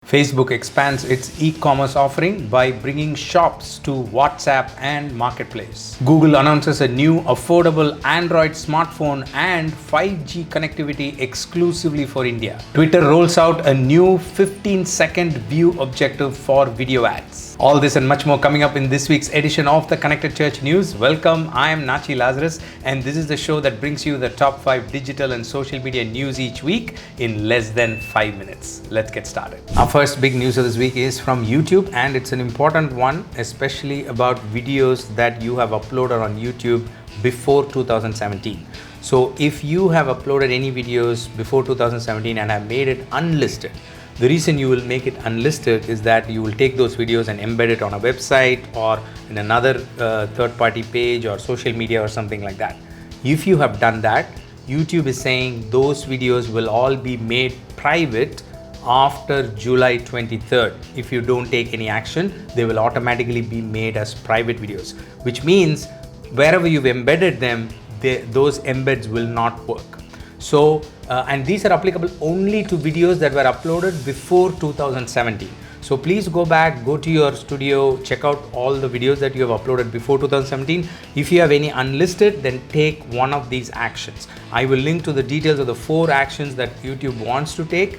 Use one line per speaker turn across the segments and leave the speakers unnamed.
Facebook expands its e-commerce offering by bringing shops to WhatsApp and Marketplace. Google announces a new affordable Android smartphone and 5G connectivity exclusively for India. Twitter rolls out a new 15-second view objective for video ads. All this and much more coming up in this week's edition of the Connected Church News. Welcome, I am Nachi Lazarus, and this is the show that brings you the top 5 digital and social media news each week in less than 5 minutes. Let's get started. Our first big news of this week is from YouTube, and it's an important one, especially about videos that you have uploaded on YouTube before 2017. So if you have uploaded any videos before 2017 and have made it unlisted, the reason you will make it unlisted is that you will take those videos and embed it on a website or in another third-party page or social media or something like that. If you have done that, YouTube is saying those videos will all be made private after July 23rd. If you don't take any action, they will automatically be made as private videos, which means wherever you've embedded them, those embeds will not work. So, and these are applicable only to videos that were uploaded before 2017. So please go back, go to your studio, check out all the videos that you have uploaded before 2017. If you have any unlisted, then take one of these actions. I will link to the details of the 4 actions that YouTube wants to take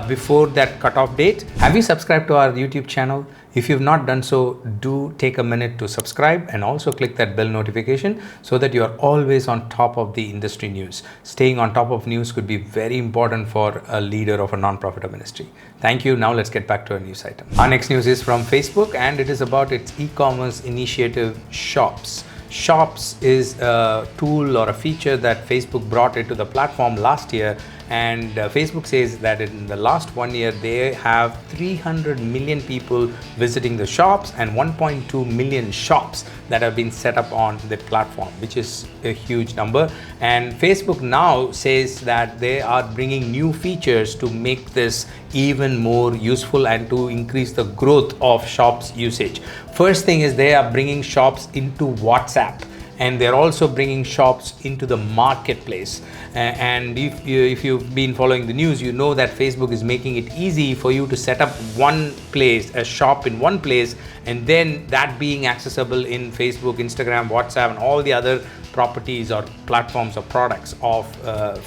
before that cutoff date. Have you subscribed to our YouTube channel? If you've not done so, do take a minute to subscribe and also click that bell notification so that you are always on top of the industry news. Staying on top of news could be very important for a leader of a non-profit or ministry. Thank you. Now let's get back to our news item. Our next news is from Facebook, and it is about its e-commerce initiative, Shops. Shops is a tool or a feature that Facebook brought into the platform last year, and Facebook says that in the last 1 year they have 300 million people visiting the shops and 1.2 million shops that have been set up on the platform, which is a huge number. And Facebook now says that they are bringing new features to make this even more useful and to increase the growth of shops usage. First thing is they are bringing shops into WhatsApp, and they're also bringing shops into the marketplace. And if you've been following the news, you know that Facebook is making it easy for you to set up one place, a shop in one place, and then that being accessible in Facebook, Instagram, WhatsApp, and all the other properties or platforms or products of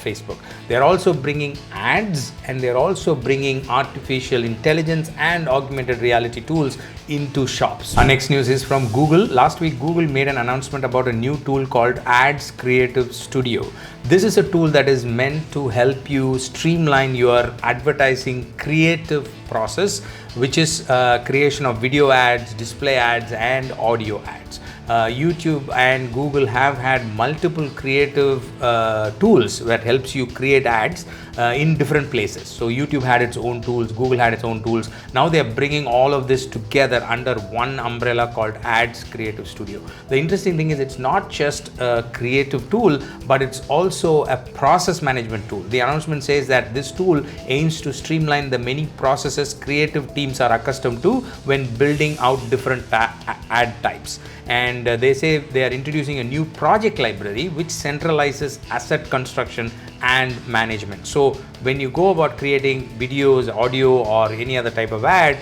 Facebook. They're also bringing ads, and they're also bringing artificial intelligence and augmented reality tools into shops. Our next news is from Google. Last week, Google made an announcement about a new tool called Ads Creative Studio. This is a tool that is meant to help you streamline your advertising creative process, which is creation of video ads, display ads, and audio ads. YouTube and Google have had multiple creative tools that helps you create ads in different places. So YouTube had its own tools, Google had its own tools. Now they are bringing all of this together under one umbrella called Ads Creative Studio. The interesting thing is it's not just a creative tool, but it's also a process management tool. The announcement says that this tool aims to streamline the many processes creative teams are accustomed to when building out different ad types. And they say they are introducing a new project library which centralizes asset construction and management. So when you go about creating videos, audio, or any other type of ad,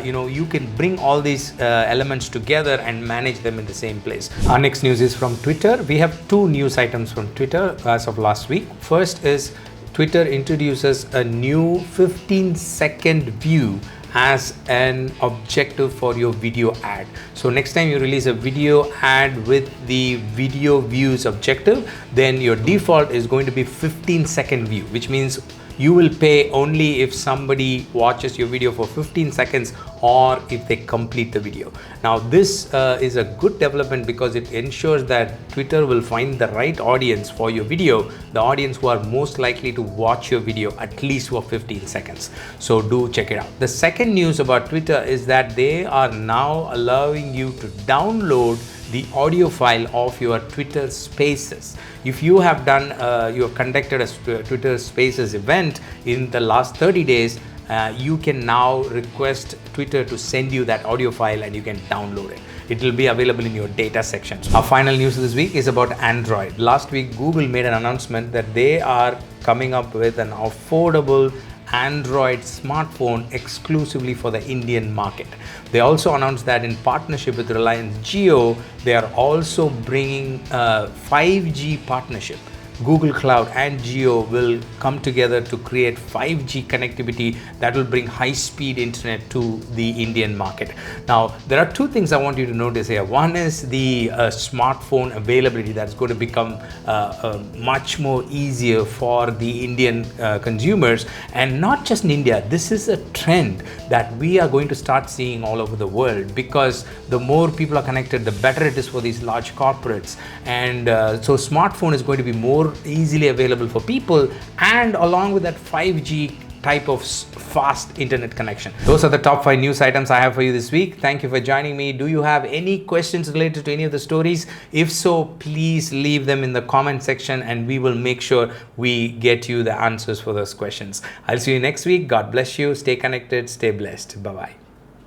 you can bring all these elements together and manage them in the same place. Our next news is from Twitter. We have 2 news items from Twitter as of last week. First is Twitter introduces a new 15-second view as an objective for your video ad. So next time you release a video ad with the video views objective, then your default is going to be 15-second view, which means you will pay only if somebody watches your video for 15 seconds or if they complete the video. Now this is a good development because it ensures that Twitter will find the right audience for your video, the audience who are most likely to watch your video at least for 15 seconds. So do check it out. The second news about Twitter is that they are now allowing you to download the audio file of your Twitter Spaces. If you have conducted a Twitter Spaces event in the last 30 days, you can now request Twitter to send you that audio file and you can download it. It will be available in your data sections. Our final news this week is about Android. Last week, Google made an announcement that they are coming up with an affordable Android smartphone exclusively for the Indian market. They also announced that in partnership with Reliance Jio, they are also bringing a 5G partnership. Google Cloud and Jio will come together to create 5G connectivity that will bring high-speed internet to the Indian market. Now, there are two things I want you to notice here. One is the smartphone availability that's going to become much more easier for the Indian consumers, and not just in India. This is a trend that we are going to start seeing all over the world, because the more people are connected, the better it is for these large corporates. And so smartphone is going to be more easily available for people, and along with that 5G type of fast internet connection. Those are the top 5 news items I have for you this week. Thank you for joining me. Do you have any questions related to any of the stories? If so, please leave them in the comment section and we will make sure we get you the answers for those questions. I'll see you next week. God bless you. Stay connected. Stay blessed. Bye-bye.